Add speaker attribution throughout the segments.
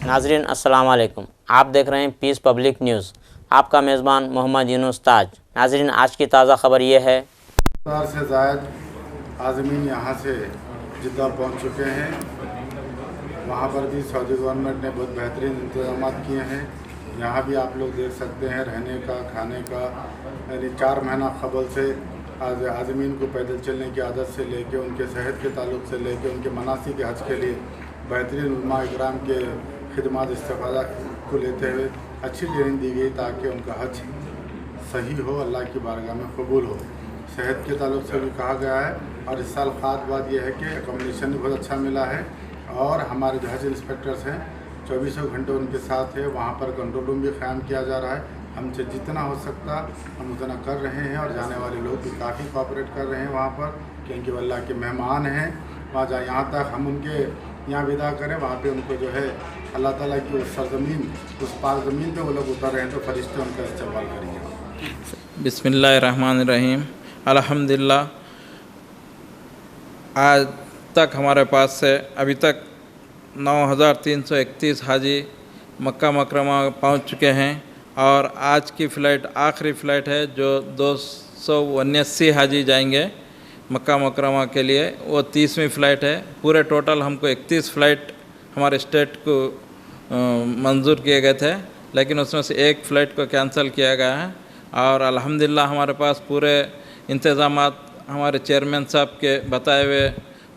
Speaker 1: नाजरीन अस्सलाम वालेकुम। आप देख रहे हैं पीस पब्लिक न्यूज़। आपका मेज़बान मोहम्मद यूनुस ताज। नाजरीन आज की ताज़ा खबर ये है,
Speaker 2: 1000 से ज़ायद आज़मीन यहाँ से जिद्दा पहुँच चुके हैं। वहाँ पर भी सऊदी गवर्नमेंट ने बहुत बेहतरीन इंतजाम किए हैं। यहाँ भी आप लोग देख सकते हैं रहने का, खाने का, यानी 4 महीना कबल से आज़मीन को पैदल चलने की आदत से लेके उनके सेहत के ताल्लुक से लेके उनके मनासिक हज के लिए बेहतरीन उलमा इकराम के खिदमात इस्तेफ़ादा को लेते हुए अच्छी ट्रेनिंग दी गई ताकि उनका हज सही हो, अल्लाह की बारगाह में कबूल हो। सेहत के ताल्लुक से भी कहा गया है। और इस साल ख़ास बात यह है कि एकोमोडेशन भी बहुत अच्छा मिला है और हमारे जो हज इंस्पेक्टर्स हैं 24 घंटे उनके साथ है। वहाँ पर कंट्रोल रूम भी क़ायम किया जा रहा है। हमसे जितना हो सकता हम उतना कर रहे हैं और जाने वाले लोग भी काफ़ी कोऑपरेट कर रहे हैं वहाँ पर, क्योंकि वो अल्लाह के मेहमान हैं। वहाँ जा यहाँ तक हम उनके यहाँ विदा करें, वहाँ पे उनको जो है अल्लाह ताला की उस सरज़मीन, उस पाक ज़मीन पे वो लोग उतर रहे हैं तो फरिश्ते उनका इस्तेमाल करेंगे।
Speaker 3: बिस्मिल्लाहिर्रहमानिर्रहीम। अल्हम्दुलिल्लाह, आज तक हमारे पास से अभी तक 9331 हाजी मक्का मुकर्रमा पहुँच चुके हैं और आज की फ़्लाइट आखिरी फ़्लाइट है जो 279 हाजी जाएंगे मक्का मुकर्रमा के लिए। वो 30वीं फ़्लाइट है। पूरे टोटल हमको 31 फ़्लाइट हमारे स्टेट को मंजूर किए गए थे, लेकिन उसमें से एक फ़्लाइट को कैंसिल किया गया है। और अल्हम्दुलिल्लाह हमारे पास पूरे इंतज़ामात हमारे चेयरमैन साहब के बताए हुए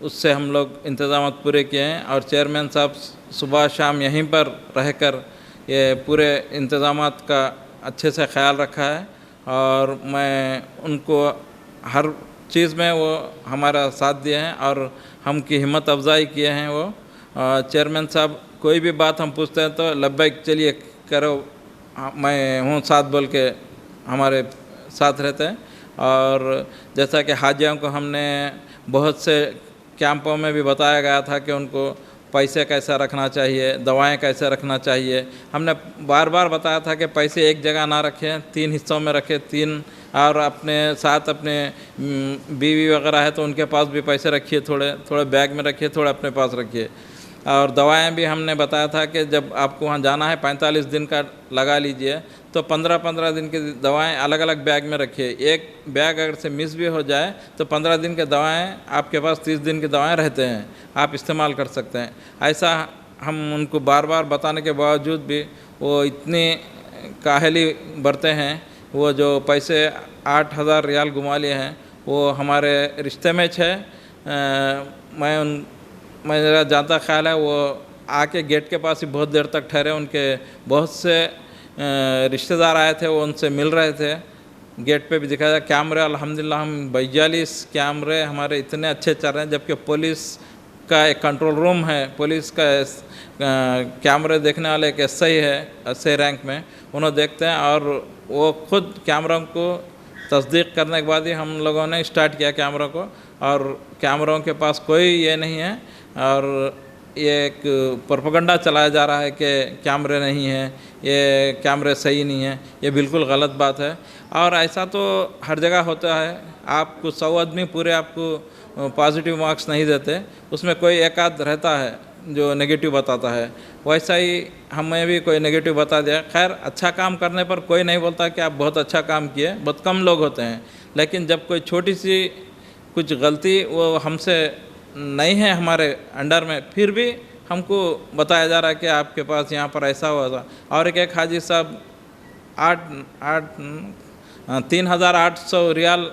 Speaker 3: उससे हम लोग इंतज़ामात पूरे किए हैं और चेयरमैन साहब सुबह शाम यहीं पर रहकर ये पूरे इंतज़ामात का अच्छे से ख्याल रखा है और मैं उनको हर चीज़ में वो हमारा साथ दिए हैं और हम की हिम्मत अफजाई किए हैं। वो चेयरमैन साहब कोई भी बात हम पूछते हैं तो लब्बैक चलिए करो, मैं हूँ साथ बोल के हमारे साथ रहते हैं। और जैसा कि हाजियों को हमने बहुत से कैंपों में भी बताया गया था कि उनको पैसे कैसा रखना चाहिए, दवाएं कैसे रखना चाहिए। हमने बार बार बताया था कि पैसे एक जगह ना रखें, 3 हिस्सों में रखें, 3 और अपने साथ अपने बीवी वगैरह है तो उनके पास भी पैसे रखिए, थोड़े थोड़े बैग में रखिए, थोड़े अपने पास रखिए। और दवाएं भी हमने बताया था कि जब आपको वहाँ जाना है 45 दिन का लगा लीजिए तो 15-15 दिन की दवाएं अलग अलग बैग में रखिए। एक बैग अगर से मिस भी हो जाए तो 15 दिन की दवाएं आपके पास 30 दिन की दवाएं रहते हैं, आप इस्तेमाल कर सकते हैं। ऐसा हम उनको बार बार बताने के बावजूद भी वो इतनी काहली बरते हैं। वो जो पैसे 8000 रियाल घुमा लिए हैं वो हमारे रिश्ते में है। मेरा ज़्यादा ख्याल है वो आके गेट के पास ही बहुत देर तक ठहरे। उनके बहुत से रिश्तेदार आए थे, वो उनसे मिल रहे थे। गेट पे भी दिखाया कैमरे, अल्हम्दुलिल्लाह हम 42 कैमरे हमारे इतने अच्छे चल रहे हैं, जबकि पुलिस का एक कंट्रोल रूम है, पुलिस का कैमरे देखने वाले एक एसआई है, एसआई रैंक में, उन्होंने देखते हैं और वो खुद कैमरों को तस्दीक करने के बाद ही हम लोगों ने स्टार्ट किया कैमरों को। और कैमरों के पास कोई ये नहीं है और ये एक प्रोपेगेंडा चलाया जा रहा है कि कैमरे नहीं हैं, ये कैमरे सही नहीं है। ये बिल्कुल गलत बात है और ऐसा तो हर जगह होता है। आपको 100 आदमी पूरे आपको पॉजिटिव मार्क्स नहीं देते, उसमें कोई एक आध रहता है जो नेगेटिव बताता है। वैसा ही हमें भी कोई नेगेटिव बता दिया। खैर, अच्छा काम करने पर कोई नहीं बोलता कि आप बहुत अच्छा काम किए, बहुत कम लोग होते हैं। लेकिन जब कोई छोटी सी कुछ गलती वो हमसे नहीं है हमारे अंडर में, फिर भी हमको बताया जा रहा है कि आपके पास यहाँ पर ऐसा हुआ था। और एक हाजी साहब 3800 रियाल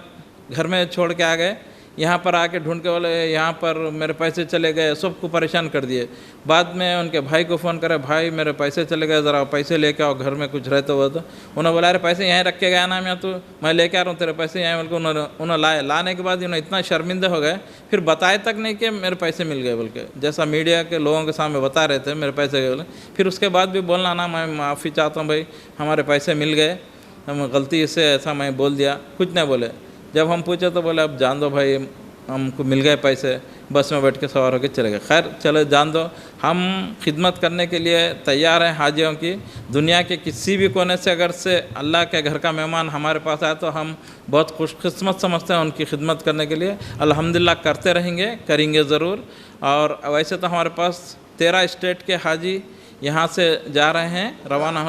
Speaker 3: घर में छोड़ के आ गए, यहाँ पर आके ढूंढ के बोले यहाँ पर मेरे पैसे चले गए, सबको परेशान कर दिए। बाद में उनके भाई को फ़ोन करे, भाई मेरे पैसे चले गए, ज़रा पैसे लेके आओ, घर में कुछ रहते हुआ तो। उन्होंने बोला अरे पैसे यहीं रख के गया ना, मैं तो मैं लेके आ रहा हूँ तेरे पैसे यहाँ। बोल के उन्होंने लाने के बाद उन्होंने इतना शर्मिंदे हो गए, फिर बताए तक नहीं कि मेरे पैसे मिल गए बोल के, जैसा मीडिया के लोगों के सामने बता रहे थे मेरे पैसे गए बोले। फिर उसके बाद भी बोलना ना, मैं माफ़ी चाहता हूँ भाई, हमारे पैसे मिल गए, हम गलती से ऐसा मैं बोल दिया, कुछ नहीं बोले। जब हम पूछे तो बोले अब जान दो भाई, हमको मिल गए पैसे, बस में बैठ के सवार होकर चले गए। खैर चलो जान दो, हम खिदमत करने के लिए तैयार हैं हाजियों की। दुनिया के किसी भी कोने से अगर से अल्लाह के घर का मेहमान हमारे पास आए तो हम बहुत खुशकिस्मत समझते हैं उनकी खिदमत करने के लिए। अल्हम्दुलिल्लाह करते रहेंगे, करेंगे ज़रूर। और वैसे तो हमारे पास 13 स्टेट के हाजी यहाँ से जा रहे हैं, रवाना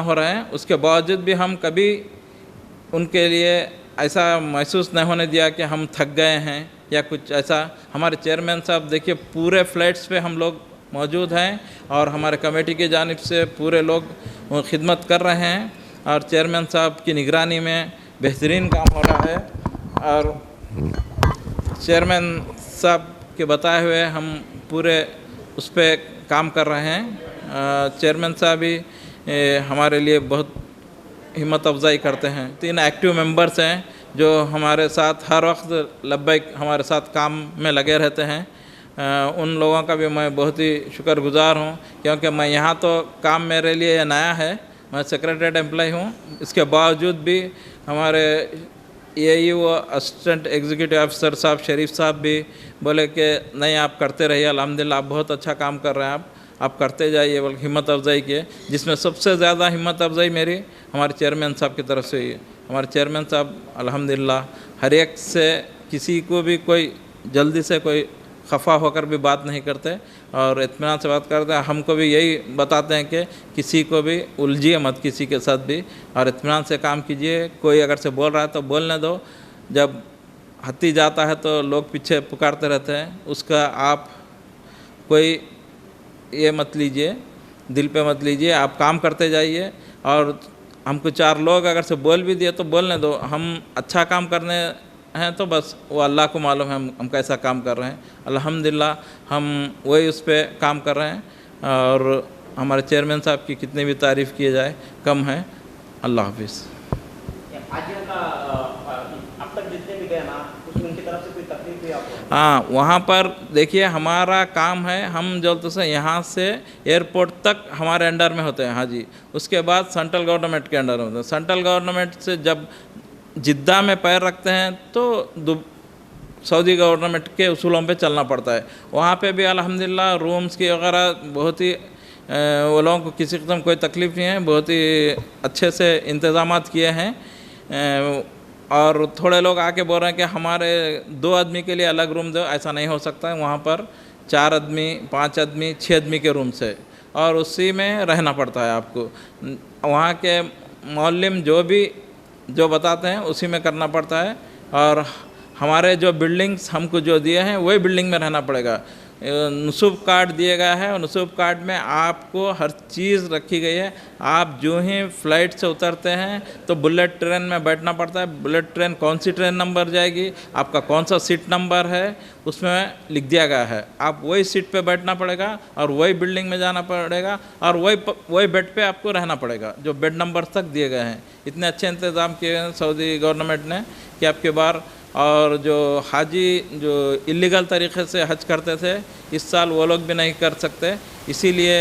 Speaker 3: हो रहे हैं। उसके बावजूद भी हम कभी उनके लिए ऐसा महसूस नहीं होने दिया कि हम थक गए हैं या कुछ ऐसा। हमारे चेयरमैन साहब देखिए पूरे फ्लाइट्स पे हम लोग मौजूद हैं और हमारे कमेटी की जानिब से पूरे लोग खिदमत कर रहे हैं और चेयरमैन साहब की निगरानी में बेहतरीन काम हो रहा है और चेयरमैन साहब के बताए हुए हम पूरे उस पर काम कर रहे हैं। चेयरमैन साहब भी हमारे लिए बहुत हिम्मत अफजाई करते हैं। 3 एक्टिव मेंबर्स हैं जो हमारे साथ हर वक्त लब्बैक हमारे साथ काम में लगे रहते हैं। उन लोगों का भी मैं बहुत ही शुक्रगुजार हूँ क्योंकि मैं यहाँ तो काम मेरे लिए नया है, मैं सेक्रेटरीट एम्प्लॉय हूँ। इसके बावजूद भी हमारे वो असिस्टेंट एग्जीक्यूटिव ऑफिसर साहब शरीफ साहब भी बोले कि नहीं आप करते रहिए, अल्हम्दुलिल्लाह आप बहुत अच्छा काम कर रहे हैं, आप करते जाइए, बल्कि हिम्मत अफजाई किए। जिसमें सबसे ज़्यादा हिम्मत अफजाई मेरी हमारे चेयरमैन साहब की तरफ से हुई है। हमारे चेयरमैन साहब अल्हम्दुलिल्लाह हर एक से किसी को भी कोई जल्दी से कोई खफा होकर भी बात नहीं करते और इत्मीनान से बात करते हैं। हमको भी यही बताते हैं कि किसी को भी उलझिए मत किसी के साथ भी और इत्मीनान से काम कीजिए। कोई अगर से बोल रहा है तो बोलने दो, जब हत्ती जाता है तो लोग पीछे पुकारते रहते हैं, उसका आप कोई ये मत लीजिए, दिल पे मत लीजिए, आप काम करते जाइए। और हमको 4 लोग अगर से बोल भी दिए तो बोलने दो, हम अच्छा काम करने हैं तो बस वो अल्लाह को मालूम है हम कैसा काम कर रहे हैं। अल्हम्दुलिल्लाह हम वही उस पर काम कर रहे हैं और हमारे चेयरमैन साहब की कितनी भी तारीफ़ किए जाए कम है। अल्लाह हाफिज़।
Speaker 1: हाजियों का अब तक जितने भी गए ना उसमें उनकी तरफ से कोई तकलीफ हुई आपको?
Speaker 3: हाँ, वहाँ पर देखिए हमारा काम है, हम जल्द से यहाँ से एयरपोर्ट तक हमारे अंडर में होते हैं हाजी। उसके बाद सेंट्रल गवर्नमेंट के अंडर में होते हैं। सेंट्रल गवर्नमेंट से जब जिद्दा में पैर रखते हैं तो सऊदी गवर्नमेंट के उसूलों पे चलना पड़ता है। वहाँ पे भी अल्हम्दुलिल्लाह रूम्स की वगैरह बहुत ही वो लोगों को किसी किस्म कोई तकलीफ़ नहीं है, बहुत ही अच्छे से इंतज़ामात किए हैं। और थोड़े लोग आके बोल रहे हैं कि हमारे 2 आदमी के लिए अलग रूम दो, ऐसा नहीं हो सकता है। वहाँ पर 4 आदमी, 5 आदमी, 6 आदमी के रूम से और उसी में रहना पड़ता है आपको। वहाँ के मौलिम जो बताते हैं उसी में करना पड़ता है और हमारे जो बिल्डिंग्स हमको जो दिए हैं वही बिल्डिंग में रहना पड़ेगा। नुसूब कार्ड दिए गया है और नुसूब कार्ड में आपको हर चीज़ रखी गई है। आप जो ही फ़्लाइट से उतरते हैं तो बुलेट ट्रेन में बैठना पड़ता है। बुलेट ट्रेन कौन सी ट्रेन नंबर जाएगी, आपका कौन सा सीट नंबर है उसमें लिख दिया गया है। आप वही सीट पे बैठना पड़ेगा और वही बिल्डिंग में जाना पड़ेगा और वही बेड पे आपको रहना पड़ेगा जो बेड नंबर तक दिए गए हैं। इतने अच्छे इंतज़ाम किए हैं सऊदी गवर्नमेंट ने कि आपके बार और जो हाजी जो इलीगल तरीक़े से हज करते थे इस साल वो लोग भी नहीं कर सकते, इसीलिए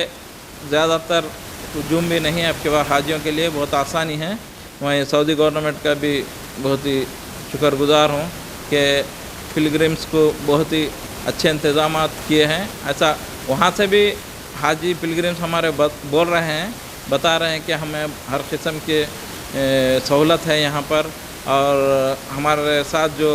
Speaker 3: ज़्यादातर हजूम भी नहीं है आपके पास। हाजियों के लिए बहुत आसानी है। मैं सऊदी गवर्नमेंट का भी बहुत ही शुक्रगुजार हूँ कि पिलग्रिम्स को बहुत ही अच्छे इंतज़ाम किए हैं। ऐसा वहाँ से भी हाजी पिलग्रिम्स हमारे बोल रहे हैं, बता रहे हैं कि हमें हर किस्म के सहूलत है यहाँ पर। और हमारे साथ जो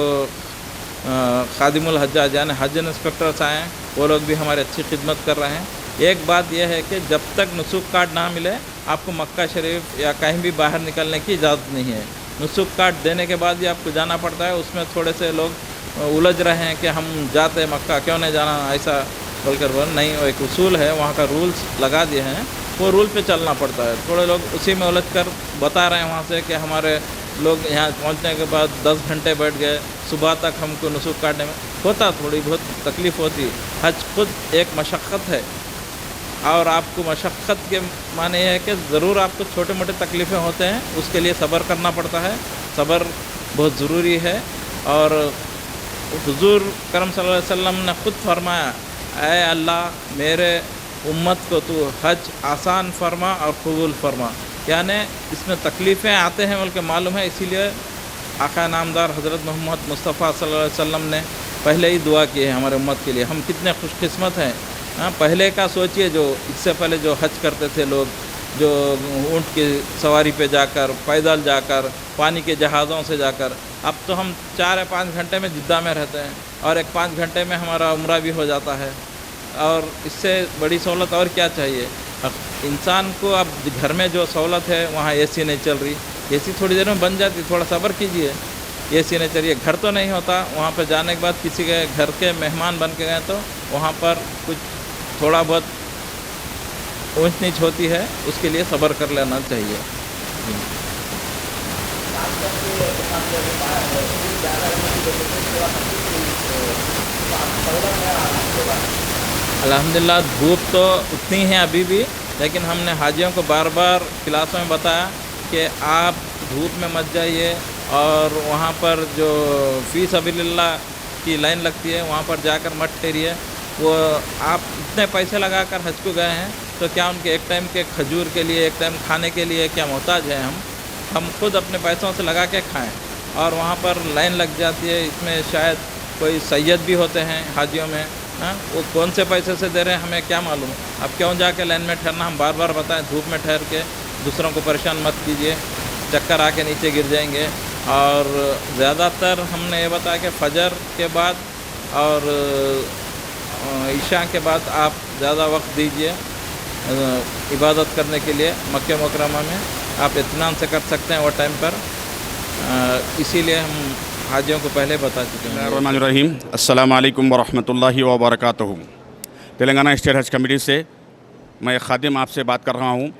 Speaker 3: खादिमुल हज्जाज यानी हज इंस्पेक्टर्स आए हैं वो लोग भी हमारी अच्छी खिदमत कर रहे हैं। एक बात यह है कि जब तक नुसूब कार्ड ना मिले आपको मक्का शरीफ या कहीं भी बाहर निकलने की इजाज़त नहीं है। नुसूब कार्ड देने के बाद ही आपको जाना पड़ता है। उसमें थोड़े से लोग उलझ रहे हैं कि हम जाते हैं मक्का, क्यों नहीं जाना, ऐसा बोलकर बोल नहीं, वो एक उसूल है, वहाँ का रूल्स लगा दिए हैं, वो रूल पे चलना पड़ता है। थोड़े लोग उसी में उलझ कर बता रहे हैं वहाँ से कि हमारे लोग यहाँ पहुँचने के बाद 10 घंटे बैठ गए, सुबह तक हमको नुसूब काटने में होता थोड़ी बहुत तकलीफ़ होती। हज खुद एक मशक्क़त है और आपको मशक्क़त के माने ये है कि ज़रूर आपको छोटे मोटे तकलीफ़ें होते हैं, उसके लिए सब्र करना पड़ता है। सब्र बहुत ज़रूरी है। और हुज़ूर करम सल्लल्लाहु अलैहि वसल्लम ने ख़ुद फरमाया, ऐ अल्लाह मेरे उम्मत को तू हज आसान फरमा और कबूल फरमा। यानी इसमें तकलीफ़ें आते हैं बल्कि मालूम है, इसीलिए आका नामदार हज़रत मोहम्मद मुस्तफ़ा सल्लल्लाहु अलैहि वसल्लम ने पहले ही दुआ की है हमारे उम्मत के लिए। हम कितने खुशकिस्मत हैं। हाँ, पहले का सोचिए, जो इससे पहले जो हज करते थे लोग, जो ऊँट की सवारी पे जाकर, पैदल जाकर, पानी के जहाज़ों से जाकर, अब तो हम 4 या 5 घंटे में जिद्दा में रहते हैं और एक 5 घंटे में हमारा उम्रा भी हो जाता है। और इससे बड़ी सहूलत और क्या चाहिए। अब इंसान को अब घर में जो सहूलत है वहाँ एसी नहीं चल रही, एसी थोड़ी देर में बन जाती, थोड़ा सब्र कीजिए। एसी नहीं चाहिए, घर तो नहीं होता, वहाँ पर जाने के बाद किसी के घर के मेहमान बन के गए तो वहाँ पर कुछ थोड़ा बहुत ऊंच नीच होती है, उसके लिए सब्र कर लेना चाहिए। अल्हम्दुलिल्लाह धूप तो उतनी है अभी भी, लेकिन हमने हाजियों को बार बार क्लासों में बताया कि आप धूप में मत जाइए और वहाँ पर जो फ़ी सबीलिल्लाह की लाइन लगती है वहाँ पर जाकर मत ठहरिए। वो आप इतने पैसे लगाकर हज को गए हैं तो क्या उनके एक टाइम के खजूर के लिए, एक टाइम खाने के लिए क्या मोहताज हैं हम खुद अपने पैसों से लगा के खाएं। और वहाँ पर लाइन लग जाती है, इसमें शायद कोई सैयद भी होते हैं हाजियों में, हाँ, वो कौन से पैसे से दे रहे हैं हमें क्या मालूम। अब क्यों जाके लाइन में ठहरना, हम बार बार बताएं धूप में ठहर के दूसरों को परेशान मत कीजिए, चक्कर आके नीचे गिर जाएंगे। और ज़्यादातर हमने ये बताया कि फजर के बाद और ईशा के बाद आप ज़्यादा वक्त दीजिए इबादत करने के लिए। मक्के मुकरमा में आप इत्मीनान से कर सकते हैं वो टाइम पर, इसीलिए हम हाजियों को पहले बता चुके हैं।
Speaker 4: बिस्मिल्लाहिर्रहमानिर्रहीम, अस्सलामु अलैकुम वरहमतुल्लाहि वबरकातुहू। तेलंगाना स्टेट हज कमेटी से मैं खादिम आपसे बात कर रहा हूँ।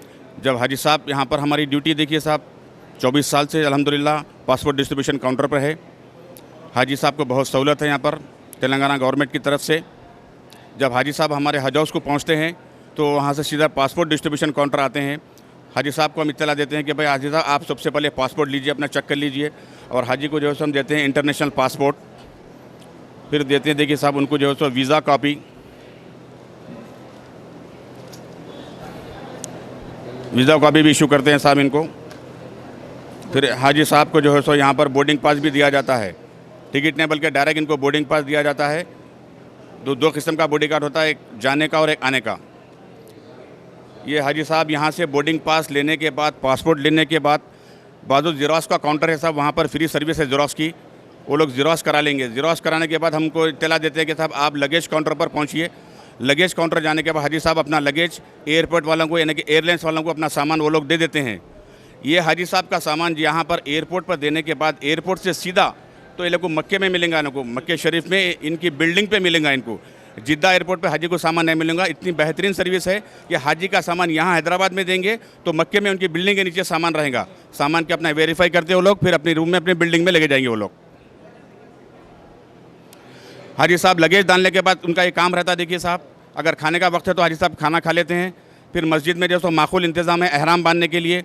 Speaker 4: जब हाजी साहब यहाँ पर हमारी ड्यूटी देखिए साहब, 24 साल से अल्हम्दुलिल्लाह पासपोर्ट डिस्ट्रीब्यूशन काउंटर पर है। हाजी साहब को बहुत सहूलत है यहाँ पर तेलंगाना गवर्नमेंट की तरफ से। जब हाजी साहब हमारे हज हाउस को पहुँचते हैं तो वहाँ से सीधा पासपोर्ट डिस्ट्रीब्यूशन काउंटर आते हैं। हाजी साहब को हम इत्तला देते हैं कि भाई हाजी साहब आप सबसे पहले पासपोर्ट लीजिए, अपना चेक कर लीजिए। और हाजी को जो है सो हम देते हैं इंटरनेशनल पासपोर्ट, फिर देते हैं देखिए साहब उनको जो है सो वीज़ा कॉपी, वीज़ा कॉपी भी इशू करते हैं साहब इनको। फिर हाजी साहब को जो है सो यहाँ पर बोर्डिंग पास भी दिया जाता है, टिकट नहीं बल्कि डायरेक्ट इनको बोर्डिंग पास दिया जाता है। दो किस्म का बोर्डिंग कार्ड होता है, एक जाने का और एक आने का। ये हाजी साहब यहाँ से बोर्डिंग पास लेने के बाद, पासपोर्ट लेने के बाद बाजू ज़ेरॉक्स का काउंटर है साहब, वहाँ पर फ्री सर्विस है ज़ेरॉक्स की, वो लोग ज़ेरॉक्स करा लेंगे। ज़ेरॉक्स कराने के बाद हमको इत्तला देते हैं कि साहब आप लगेज काउंटर पर पहुँचिए। लगेज काउंटर जाने के बाद हाजी साहब अपना लगेज एयरपोर्ट वालों को यानी कि एयरलाइंस वालों को अपना सामान वो लोग दे देते हैं। ये हाजी साहब का सामान यहाँ पर एयरपोर्ट पर देने के बाद एयरपोर्ट से सीधा तो ये लोग को मक्के में मिलेंगा, इनको मक्के शरीफ में इनकी बिल्डिंग पे मिलेंगा। इनको जिद्दा एयरपोर्ट पे हाजी को सामान नहीं मिलेगा। इतनी बेहतरीन सर्विस है कि हाजी का सामान यहाँ हैदराबाद में देंगे तो मक्के में उनकी बिल्डिंग के नीचे सामान रहेगा। सामान के अपना वेरीफाई करते वो लोग, फिर अपने रूम में अपनी बिल्डिंग में लेके जाएंगे वो लोग। हाजी साहब लगेज डालने के बाद उनका ये काम रहता है, देखिए साहब अगर खाने का वक्त है तो हाजी साहब खाना खा लेते हैं। फिर मस्जिद में जो सो माकूल इंतज़ाम है एहराम बांधने के लिए,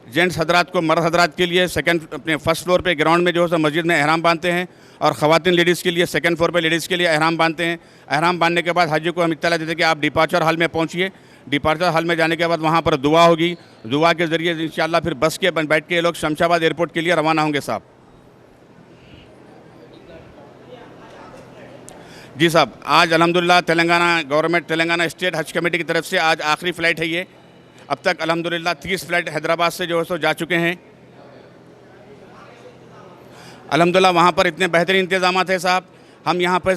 Speaker 4: जेंट्स हजरात को, मर्द हजरात के लिए अपने फर्स्ट फ्लोर पे ग्राउंड में जो है मस्जिद में एहराम बांधते हैं, और ख़वातीन लेडीज़ के लिए सेकंड फ्लोर पे लेडीज़ के लिए एहराम बांधते हैं। एहराम बांधने के बाद हाजी को हम इत्तला देते हैं कि आप डिपार्चर हॉल में पहुंचिए। डिपार्चर हॉल में जाने के बाद वहाँ पर दुआ होगी, दुआ के ज़रिए इंशाअल्लाह फिर बस के बैठ के ये लोग शमशाबाद एयरपोर्ट के लिए रवाना होंगे साहब। जी साहब, आज अल्हम्दुलिल्लाह तेलंगाना गवर्नमेंट, तेलंगाना स्टेट हज कमेटी की तरफ से आज आखिरी फ़्लाइट है ये। अब तक अल्हम्दुलिल्लाह 30 फ़्लाइट हैदराबाद से जो है सो जा चुके हैं। अल्हम्दुलिल्लाह वहाँ पर इतने बेहतरीन इंतज़ामात है साहब। हम यहाँ पर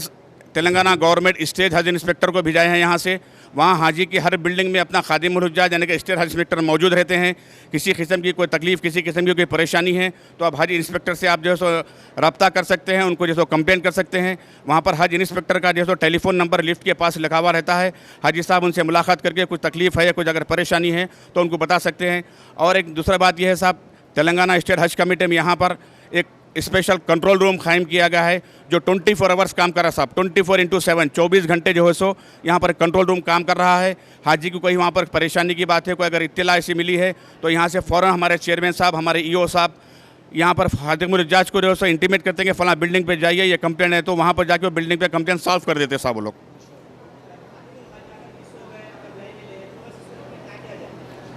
Speaker 4: तेलंगाना गवर्नमेंट स्टेट हज इंस्पेक्टर को भिजाए हैं यहाँ से। वहाँ हाजी की हर बिल्डिंग में अपना खादिमुल हुज्जाज यानी कि स्टेट हज इंस्पेक्टर मौजूद रहते हैं। किसी किस्म की कोई तकलीफ़, किसी किस्म की कोई परेशानी है तो आप हज इंस्पेक्टर से आप जो है सो रब्ता कर सकते हैं, उनको जो सो कंप्लेन कर सकते हैं। वहाँ पर हज इंस्पेक्टर का जो सो टेलीफोन नंबर लिफ्ट के पास लिखा हुआ रहता है। हाजी साहब उनसे मुलाकात करके कुछ तकलीफ़ है, कुछ अगर परेशानी है तो उनको बता सकते हैं। और एक दूसरा बात यह है साहब, तेलंगाना स्टेट हज कमेटी में यहाँ पर एक स्पेशल कंट्रोल रूम कायम किया गया है जो 24 आवर्स काम कर रहा है साहब। 24/7 24 घंटे जो है सो यहाँ पर कंट्रोल रूम काम कर रहा है। हाजी को कोई वहाँ पर परेशानी की बात है, कोई अगर इत्तला ऐसी मिली है तो यहाँ से फ़ौरन हमारे चेयरमैन साहब, हमारे ईओ साहब यहाँ पर खादिमुल हुज्जाज को जो है सो इंटीमेट करते हैं कि फ़लाँ बिल्डिंग पर जाइए, ये कंप्लेंट है, तो वहाँ पर जाके वो बिल्डिंग पर कंप्लेंट सॉल्व कर देते हैं साहब वो लोग।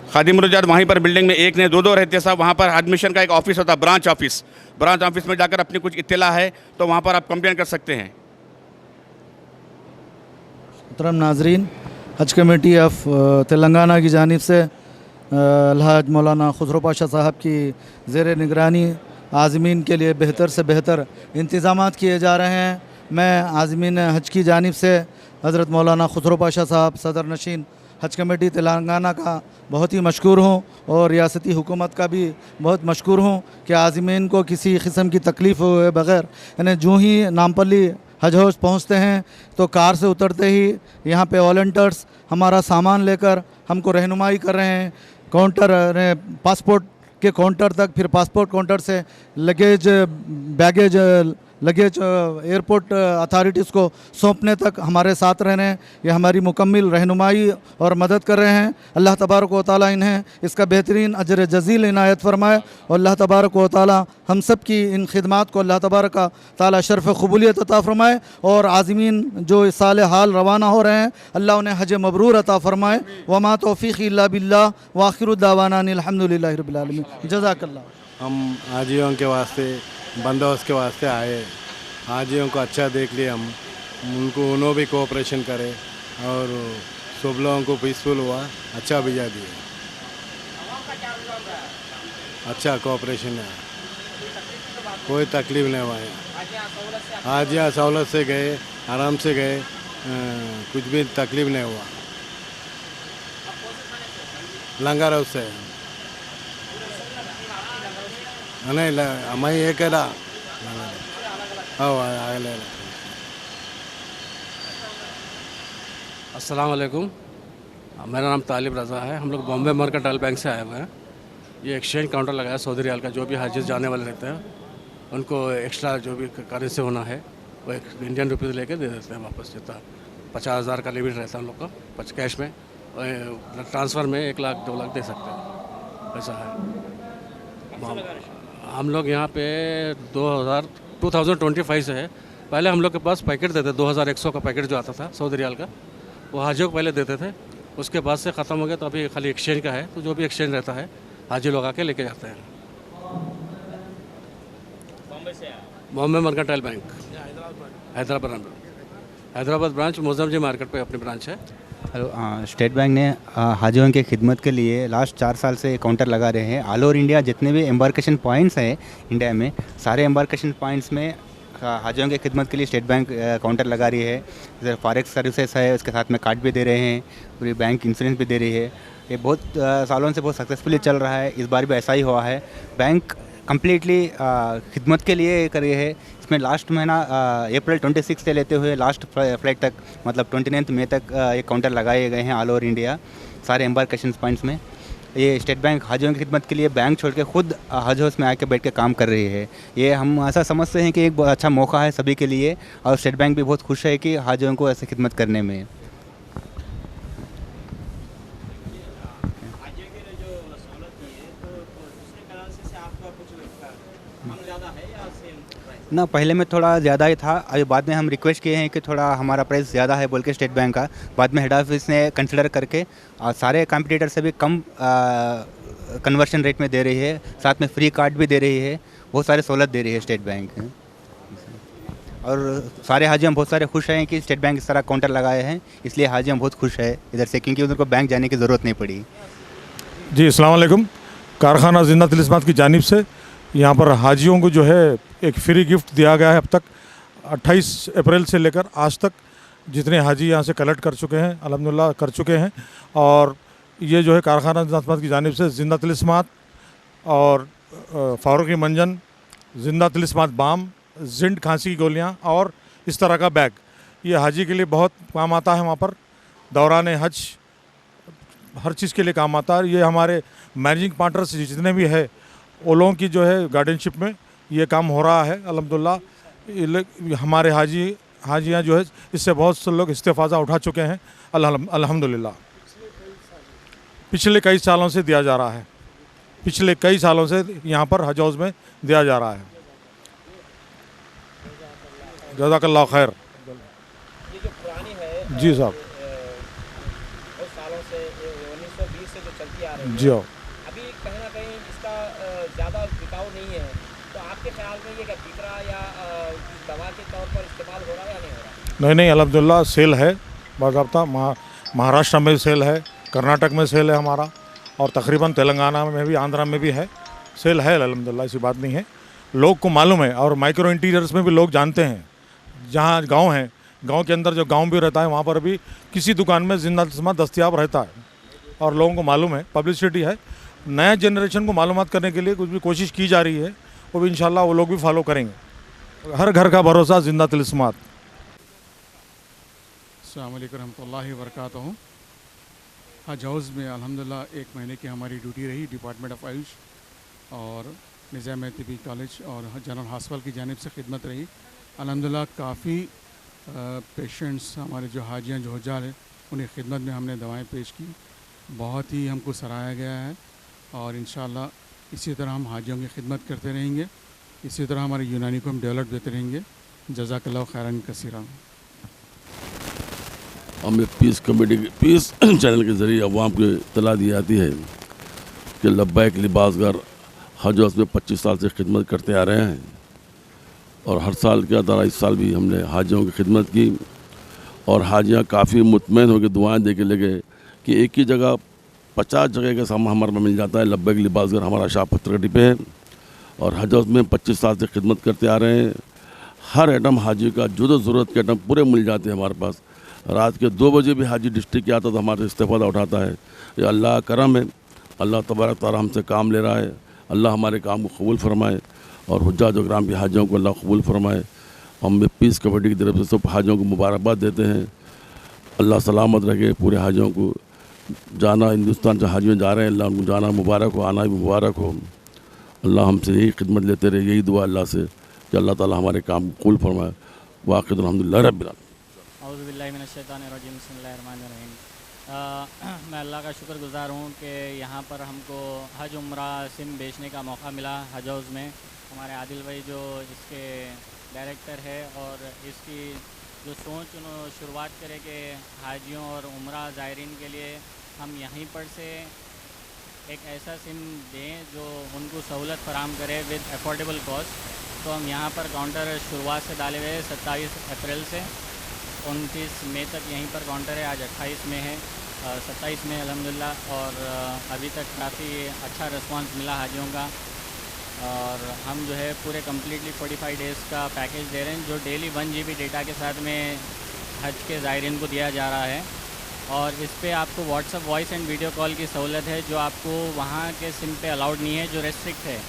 Speaker 4: खादिमुल हुज्जाज वहीं पर बिल्डिंग में एक ने दो रहते साहब। वहाँ पर एडमिशन का एक ऑफिस होता है, ब्रांच ऑफिस में जाकर अपनी कुछ इत्तला है तो वहाँ पर आप कंप्लेन कर सकते हैं।
Speaker 5: मोहतरम नाजरीन, हज कमेटी ऑफ तेलंगाना की जानिब से अलहाज मौलाना खुसरो पाशा साहब की ज़ेर निगरानी आज़मीन के लिए बेहतर से बेहतर इंतज़ामात किए जा रहे हैं। मैं आज़मीन हज की जानिब से हज़रत मौलाना खुसरो पाशा साहब सदर नशीन हज कमेटी तेलंगाना का बहुत ही मशकूर हूँ और रियासती हुकूमत का भी बहुत मशकूर हूँ कि आज़मीन को किसी किस्म की तकलीफ़ हुए बग़ैर यानी जो ही नामपल्ली हज हाउस पहुँचते हैं तो कार से उतरते ही यहाँ पे वॉलंटियर्स हमारा सामान लेकर हमको रहनुमाई कर रहे हैं। काउंटर पासपोर्ट के काउंटर तक, फिर पासपोर्ट काउंटर से लगेज एयरपोर्ट अथॉरिटीज़ को सौंपने तक हमारे साथ रह रहे हैं। ये हमारी मुकम्मल रहनुमाई और मदद कर रहे हैं। अल्लाह तबारक व तआला इन्हें इसका बेहतरीन अजर जज़ील इनायत फरमाए और अल्लाह तबारक व तआला हम सब की इन खिदमात को अल्लाह तबारक व तआला शर्फ़ क़बूलियत अता फरमाए और आज़मीन जो इस साल हाल रवाना हो रहे हैं अल्लाह उन्हें हज मबरूर अता फरमाए। वमा तौफ़ीक़ी इल्ला बिल्लाह व आखिरु दावाना अनिल हम्दुलिल्लाहि रब्बिल आलमीन। जज़ाकल्लाह।
Speaker 6: हम हाजियों के वास्ते बंदोबस्त के वास्ते आए, हाजियों को अच्छा देख लिए हम, उन्होंने भी कोऑपरेशन करे और सब लोगों को पीसफुल हुआ, अच्छा वीज़ा दिए, अच्छा कोऑपरेशन है, कोई तकलीफ नहीं हुआ। हाजियाँ सहूलत से गए, आराम से गए, कुछ भी तकलीफ नहीं हुआ। लंगर हाउस से नहीं मैं एक
Speaker 7: अस्सलाम वालेकुम, मेरा नाम तालिब रज़ा है। हम लोग बॉम्बे मर्केंटाइल बैंक से आए हुए हैं। ये एक्सचेंज काउंटर लगाया सऊदी रियाल का। जो भी हाजिज जाने वाले रहते हैं उनको एक्स्ट्रा जो भी करेंसी होना है वो इंडियन रुपीज़ लेके दे देते हैं वापस। जितना 50,000 का लिमिट रहता है हम लोग का कैश में, और ट्रांसफ़र में 1 लाख 2 लाख दे सकते हैं, ऐसा है। हम लोग यहाँ पे 2025 से है। पहले हम लोग के पास पैकेट देते 2100 का पैकेट जो आता था सऊदी रियाल का, वो हाजियों को पहले देते थे। उसके बाद से ख़त्म हो गया, तो अभी खाली एक्सचेंज का है। तो जो भी एक्सचेंज रहता है हाजी लोग आके लेके जाते हैं। Bombay mercantile bank Hyderabad branch Moazzam Jahi market पे अपनी ब्रांच है।
Speaker 8: हेलो, स्टेट बैंक ने हाजियों की खिदमत के लिए लास्ट 4 साल से काउंटर लगा रहे हैं। ऑल ओवर इंडिया जितने भी एम्बार्केशन पॉइंट्स हैं इंडिया में, सारे एम्बार्केशन पॉइंट्स में हाजियों की खिदमत के लिए स्टेट बैंक काउंटर लगा रही है। जैसे फॉरेक्स सर्विसेज है, उसके साथ में कार्ड भी दे रहे हैं, पूरी बैंक इंश्योरेंस भी दे रही है। ये बहुत सालों से बहुत सक्सेसफुली चल रहा है। इस बार भी ऐसा ही हुआ है। बैंक कम्प्लीटली खिदमत के लिए कर रही है। इसमें लास्ट महीना अप्रैल 26 से लेते हुए लास्ट फ्लाइट तक, मतलब 29 मई तक ये काउंटर लगाए गए हैं ऑल ओवर इंडिया सारे एम्बार्केशन पॉइंट्स में। ये स्टेट बैंक हाजियों की खिदमत के लिए बैंक छोड़ के खुद हज हाउस में आके बैठ के काम कर रही है। ये हम ऐसा समझते हैं कि एक बहुत अच्छा मौका है सभी के लिए, और स्टेट बैंक भी बहुत खुश है कि हाजियों को ऐसे खिदमत करने में। ना, पहले में थोड़ा ज़्यादा ही था। अभी बाद में हम रिक्वेस्ट किए हैं कि थोड़ा हमारा प्राइस ज़्यादा है बोल के स्टेट बैंक का। बाद में हेड ऑफिस ने कंसिडर करके सारे कॉम्पिटिटर से भी कम कन्वर्शन रेट में दे रही है, साथ में फ्री कार्ड भी दे रही है, बहुत सारे सहूलत दे रही है स्टेट बैंक। और सारे हाजियाँ बहुत सारे खुश हैं कि स्टेट बैंक इस तरह काउंटर लगाए हैं, इसलिए हाजियाँ बहुत खुश है इधर से, क्योंकि उनको बैंक जाने की ज़रूरत नहीं पड़ी।
Speaker 9: जी अस्सलाम वालेकुम। कारखाना जिन्नत तिलिस्मात की जानिब से यहाँ पर हाजियों को जो है एक फ्री गिफ्ट दिया गया है। अब तक 28 अप्रैल से लेकर आज तक जितने हाजी यहाँ से कलेक्ट कर चुके हैं अल्हम्दुलिल्लाह कर चुके हैं। और ये जो है कारखाना जिन्नत तिलिस्मात की जानिब से जिंदा तिलिस्मात और फारूकी मंजन, जिंदा तिलिस्मात बाम, जिंद खांसी की गोलियाँ और इस तरह का बैग, ये हाजी के लिए बहुत काम आता है। वहाँ पर दौरान हज हर चीज़ के लिए काम आता है। ये हमारे मैनेजिंग पार्टनर्स जितने भी है वो लोगों की जो है गार्डियनशिप में ये काम हो रहा है अल्हम्दुलिल्लाह। हमारे हाजियाँ जो है इससे बहुत से लोग इस्तेफ़ाज़ा उठा चुके हैं अल्हम्दुलिल्लाह। पिछले कई सालों से दिया जा रहा है, पिछले कई सालों से यहाँ पर हज हाउस में दिया जा रहा है। जज़ाकल्लाह खैर।
Speaker 1: ये जो पुरानी है
Speaker 9: जी साहब,
Speaker 1: बहुत सालों से 1920 से जो चलती आ रही है,
Speaker 9: जी हाँ,
Speaker 1: अभी कहीं ना कहीं इसका ज़्यादा बिकाऊ नहीं है। तो आपके ख्याल में ये क्या बिक रहा या दवा के तौर पर इस्तेमाल हो रहा है या नहीं हो रहा?
Speaker 9: नहीं अल्हम्दुलिल्लाह सेल है बाज़ाब्ता। महाराष्ट्र में भी सेल है, कर्नाटक में सेल है हमारा, और तकरीबन तेलंगाना में भी, आंध्रा में भी है, सेल है अल्हम्दुलिल्लाह। ऐसी बात नहीं है, लोग को मालूम है। और माइक्रो इंटीरियर्स में भी लोग जानते हैं, जहाँ गांव हैं गांव के अंदर जो गांव भी रहता है वहाँ पर भी किसी दुकान में जिंदा तिलिस्मात दस्तियाब रहता है और लोगों को मालूम है, पब्लिसिटी है। नया जनरेशन को मालूमात करने के लिए कुछ भी कोशिश की जा रही है, वो भी इंशाल्लाह वो लोग भी फॉलो करेंगे। हर घर का भरोसा जिंदा तिलिस्मात।
Speaker 10: अस्सलाम वालेकुम रहमतुल्लाहि व बरकातहू। हज हाउस में अल्हम्दुलिल्लाह 1 महीने की हमारी ड्यूटी रही डिपार्टमेंट ऑफ आयुष और निज़ाम तिबी कॉलेज और जनरल हॉस्पिटल की जानिब से खिदमत रही। अल्हम्दुलिल्लाह काफ़ी पेशेंट्स हमारे जो हाजियाँ जो हज्जाज हैं उन्हें खिदमत में हमने दवाएं पेश की, बहुत ही हमको सराहा गया है और इंशाअल्लाह इसी तरह हम हाजियों की खिदमत करते रहेंगे, इसी तरह हमारे यूनानी को हम डेवलप देते रहेंगे। जज़ाकल्लाहु खैरन कसीरा।
Speaker 11: हमें पीस कमेटी पीस चैनल के ज़रिए अवाम को इत्तला दी जाती है कि लब्बैक लिबासगर हज हाउस में 25 साल से खिदमत करते आ रहे हैं और हर साल की तरह इस साल भी हमने हाजियों की खिदमत की और हाजियाँ काफ़ी मुतमईन होकर दुआएं दे के लगे कि एक ही जगह 50 जगह का सामान हमारे मिल जाता है। लब्बैक लिबासगर हमारा शाह पत्थरगढ़ी पे है और हज हाउस में 25 साल से खिदमत करते आ रहे हैं। हर आइटम हाजी का जो ज़रूरत के आइटम पूरे मिल जाते हैं हमारे पास। रात के 2 बजे भी हाजी डिस्ट्रिक्ट के आता तो हमारे इस्तेफ़ादा उठाता है। ये अल्लाह करम है, अल्लाह तबारक तआला हमसे काम ले रहा है। अल्लाह हमारे काम को कबूल फरमाए और हुज्जाज ग्राम की हाजियों को अल्लाह कबूल फरमाए। हम पीस कमेटी की तरफ से सब हाजियों को मुबारकबाद देते हैं। अल्लाह सलामत रखे पूरे हाजियों को। जाना हिंदुस्तान से हाजियों जा रहे हैं, अल्लाह उनको जाना मुबारक हो, आना भी मुबारक हो। अल्लाह हमसे यही खिदमत लेते रहे, यही दुआ अल्लाह से कि अल्लाह ताला हमारे काम को कबूल फरमाए। वाक़िअत अल्हम्दुलिल्लाह रब्बिल आलमीन।
Speaker 12: मैं अल्लाह का शुक्रगुज़ार हूँ कि यहाँ पर हमको हज उम्रा सिम बेचने का मौका मिला हज हाउस में। हमारे आदिल भाई जो इसके डायरेक्टर है और इसकी जो सोच उन्होंने शुरुआत करे कि हाजियों और उम्रा ज़ायरीन के लिए हम यहीं पर से एक ऐसा सिम दें जो उनको सहूलत फराम करे विद अफोर्डेबल कॉस्ट। तो हम यहाँ पर काउंटर शुरुआत से डाले हुए 27 अप्रैल से 29 मई तक यहीं पर काउंटर है। आज 28 में है, 27 में अल्हम्दुलिल्लाह और अभी तक काफ़ी अच्छा रिस्पांस मिला हाजियों का। और हम जो है पूरे कम्प्लीटली 45 डेज़ का पैकेज दे रहे हैं जो डेली 1 GB डेटा के साथ में हज के ज़ायरीन को दिया जा रहा है। और इस पर आपको WhatsApp voice and video call की सहूलत है जो आपको वहाँ के सिम पे अलाउड नहीं है, जो रेस्ट्रिक्ट है।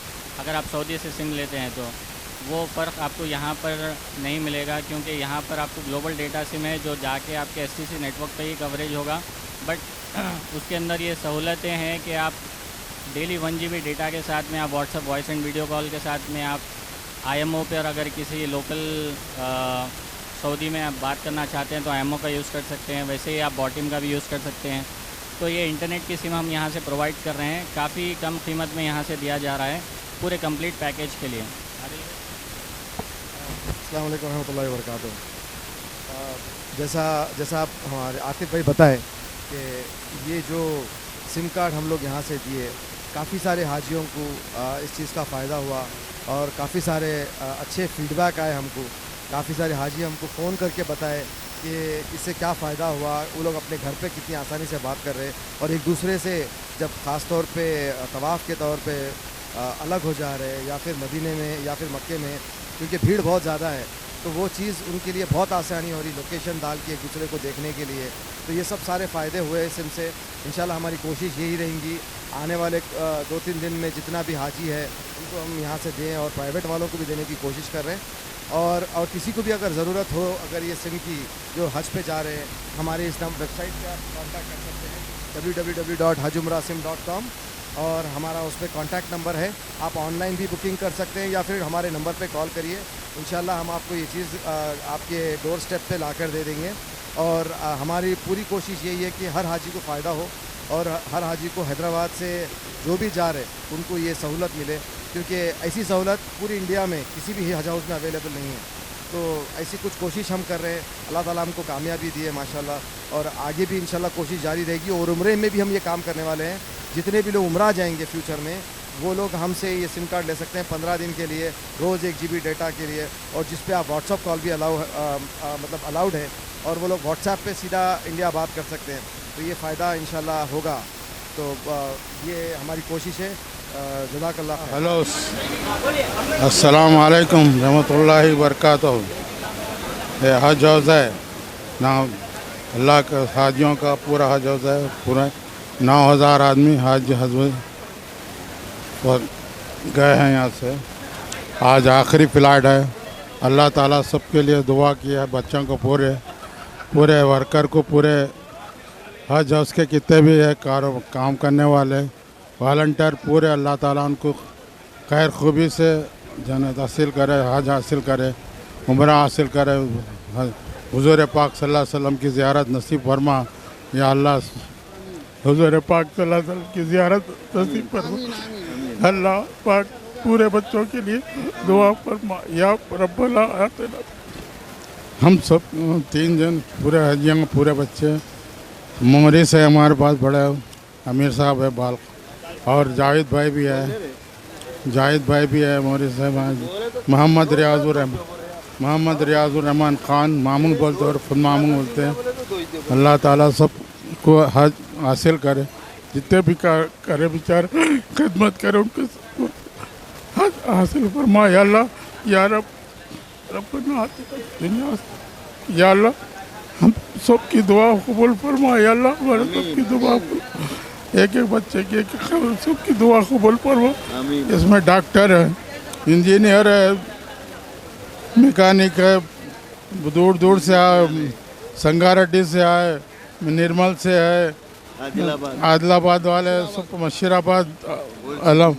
Speaker 12: अगर आप सऊदी से सिम लेते हैं तो वो फ़र्क आपको यहाँ पर नहीं मिलेगा, क्योंकि यहाँ पर आपको ग्लोबल डेटा सिम है जो जाके आपके STC नेटवर्क पे ही कवरेज होगा। बट उसके अंदर ये सहूलतें हैं कि आप डेली 1 GB डेटा के साथ में आप WhatsApp voice and video call के साथ में आप IMO पर अगर किसी लोकल सऊदी में आप बात करना चाहते हैं तो IMO का यूज़ कर सकते हैं, वैसे ही आप बॉटिम का भी यूज़ कर सकते हैं। तो ये इंटरनेट की सिम हम यहाँ से प्रोवाइड कर रहे हैं, काफ़ी कम कीमत में यहाँ से दिया जा रहा है पूरे कंप्लीट पैकेज के लिए।
Speaker 13: अस्सलाम वालेकुम रहमतुल्लाहि व बरकातहू। जैसा आप हमारे आतिफ भाई बताएं कि ये जो सिम कार्ड हम लोग यहाँ से दिए, काफ़ी सारे हाजियों को इस चीज़ का फ़ायदा हुआ और काफ़ी सारे अच्छे फीडबैक आए हमको। काफ़ी सारे हाजी हमको फ़ोन करके बताए कि इससे क्या फ़ायदा हुआ। वो लोग अपने घर पे कितनी आसानी से बात कर रहे और एक दूसरे से जब ख़ास तौर पे तवाफ़ के तौर पे अलग हो जा रहे या फिर मदीने में या फिर मक्के में, क्योंकि भीड़ बहुत ज़्यादा है, तो वो चीज़ उनके लिए बहुत आसानी हो रही लोकेशन डाल के एक दूसरे को देखने के लिए। तो ये सब सारे फ़ायदे हुए सिम से। इंशाल्लाह हमारी कोशिश यही रहेंगी आने वाले 2-3 दिन में जितना भी हाजी है उनको हम यहाँ से दें और प्राइवेट वालों को भी देने की कोशिश कर रहे हैं। और किसी को भी अगर ज़रूरत हो, अगर ये सिम की जो हज पे जा रहे हैं, हमारे इस वेबसाइट पर आप कॉन्टैक्ट कर सकते हैं www.hajumrasim.com और हमारा उस पर कॉन्टैक्ट नंबर है। आप ऑनलाइन भी बुकिंग कर सकते हैं या फिर हमारे नंबर पे कॉल करिए। इंशाल्लाह हम आपको ये चीज़ आपके डोर स्टेप पे लाकर दे देंगे। और हमारी पूरी कोशिश यही है कि हर हाजी को फ़ायदा हो और हर हाजी को हैदराबाद से जो भी जा रहे उनको ये सहूलत मिले, क्योंकि ऐसी सहूलत पूरी इंडिया में किसी भी हज हाउस में अवेलेबल नहीं है। तो ऐसी कुछ कोशिश हम कर रहे हैं। अल्लाह ताला हमको कामयाबी दी है माशाल्लाह, और आगे भी इंशाल्लाह कोशिश जारी रहेगी। और उम्रे में भी हम ये काम करने वाले हैं। जितने भी लोग उम्रा जाएंगे फ्यूचर में, वो लोग हमसे ये सिम कार्ड ले सकते हैं 15 दिन के लिए, रोज़ 1 GB डेटा के लिए, और जिस पे आप व्हाट्सअप कॉल भी अलाउड है, और वो लोग व्हाट्सएप पे सीधा इंडिया बात कर सकते हैं। तो ये फ़ायदा इंशाल्लाह होगा। तो ये हमारी कोशिश है। जज़ाकल्लाह खैर।
Speaker 2: हेलो, अस्सलाम वालेकुम रहमतुल्लाहि व बरकातहू। ये हज हाउस है ना अल्लाह का हाजियों का पूरा हज होता है। पूरा 9,000 आदमी हज और गए हैं यहाँ से। आज आखिरी फ़्लाइट है। अल्लाह ताला सबके लिए दुआ किया है, बच्चों को पूरे वर्कर को, पूरे हज उसके कितने भी है काम करने वाले वॉलंटियर पूरे, अल्लाह ताला उनको खैर खूबी से जन्नत हासिल करे, हज हासिल करे, उम्रा हासिल करे। हुज़ूर पाक सल्लल्लाहु अलैहि वसल्लम की ज़ियारत नसीब फरमा या अल्लाह। हुज़ूर पाक सल्लल्लाहु अलैहि वसल्लम की ज़ियारत नसीब फरमा। अल्लाह पाक पूरे बच्चों के लिए दुआ फरमा या रब्बल आतिना। हम सब 3 जन पूरे हजियाँ पूरे बच्चे मोरी से हमारे पास बड़े अमीर साहब है बाल, और जावेद भाई भी है मोरी से। मोहम्मद रियाजुर रहमान खान मामून बोलते और खुद मामून बोलते हैं। अल्लाह ताला सबको हज हासिल करे, जितने भी करे बेचारे खिदमत करे उनको हज हासिल फरमा या अल्लाह। या रब दुनिया या अल्लाह हम सबकी दुआ कबूल फरमा या अल्लाह। हमारे सबकी दुआ एक बच्चे की सबकी दुआ कबूल फरमा। इसमें डॉक्टर है, इंजीनियर है, मैकेनिक है, दूर से आए, संगारेड्डी से आए, निर्मल से है, आदिलाबाद वाले सब, मशीराबाद अलम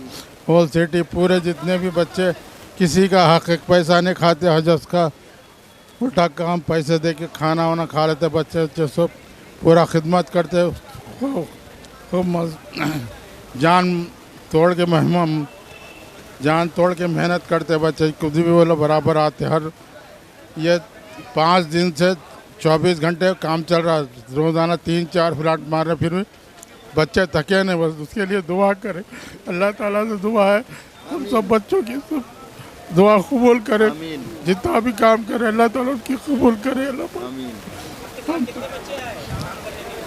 Speaker 2: होल सिटी पूरे जितने भी बच्चे किसी का हक एक पैसा नहीं खाते, हज का उल्टा काम पैसे दे के खाना वाना खा लेते बच्चे सब पूरा खिदमत करते। जान तोड़ के मेहनत करते बच्चे, खुद भी वो लोग बराबर आते। हर ये 5 दिन से 24 घंटे काम चल रहा है, रोज़ाना 3-4 फ्लाइट मार रहे, फिर भी बच्चे थके नहीं। बस उसके लिए दुआ करें, अल्लाह ताला से दुआ है हम सब बच्चों की सब दुआ कबूल करे, जितना भी काम करे अल्लाह ताला उसकी कबूल करे। अल्लाह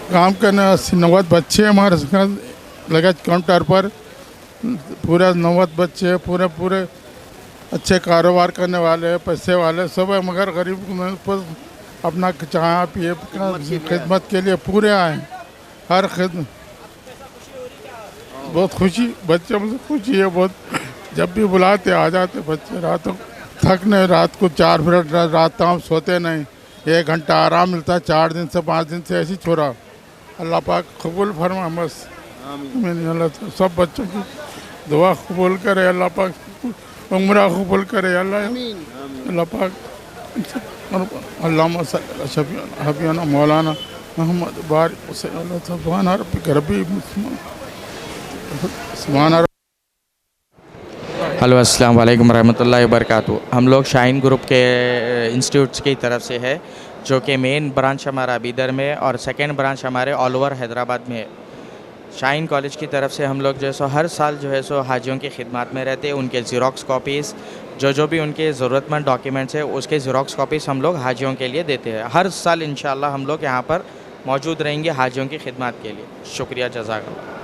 Speaker 2: काम करने 80-90 बच्चे हमारे साथ लगे काउंटर पर, पूरे 90 बच्चे पूरे अच्छे कारोबार करने वाले पैसे वाले सब है, मगर गरीब पर अपना चाह पिए खिदमत के लिए पूरे आए। हर खिदमत बहुत खुशी, बच्चे मुझे खुशी है बहुत, जब भी बुलाते आ जाते बच्चे। रातों थक नहीं, रात को 4 मिनट रात हम सोते नहीं, 1 घंटा आराम मिलता है। 4 दिन से 5 दिन से ऐसी छोड़ा। अल्लाह पाक कबूल फरमा बस। अल्लाह सब बच्चों की दुआ कबूल करे, अल्लाह पाक उम्रा कबूल करे अल्लाह पाक। अल्लाहुम्मा सल्ली अला हबीबना मौलाना मोहम्मद बारिक वसल्लम सुभान रब्बिक रब्बिल इज़्ज़ति।
Speaker 14: हेलो अस्सलाम वालेकुम रहमतुल्लाहि व बरकातहू। हम लोग शाहीन ग्रुप के इंस्टीट्यूट्स की तरफ से है, जो कि मेन ब्रांच हमारा बीदर में और सेकेंड ब्रांच हमारे ऑल ओवर हैदराबाद में है। शाहीन कॉलेज की तरफ से हम लोग जो है सो हर साल जो है सो हाजियों की खिदमत में रहते हैं। उनके ज़ेरॉक्स कॉपीज़ जो भी उनके ज़रूरतमंद डॉक्यूमेंट्स है उसके ज़ेरॉक्स कॉपीज़ हम लोग हाजियों के लिए देते हैं। हर साल इंशाअल्लाह हम लोग यहाँ पर मौजूद रहेंगे हाजियों की खिदमत के लिए। शुक्रिया, जज़ाकल्लाह।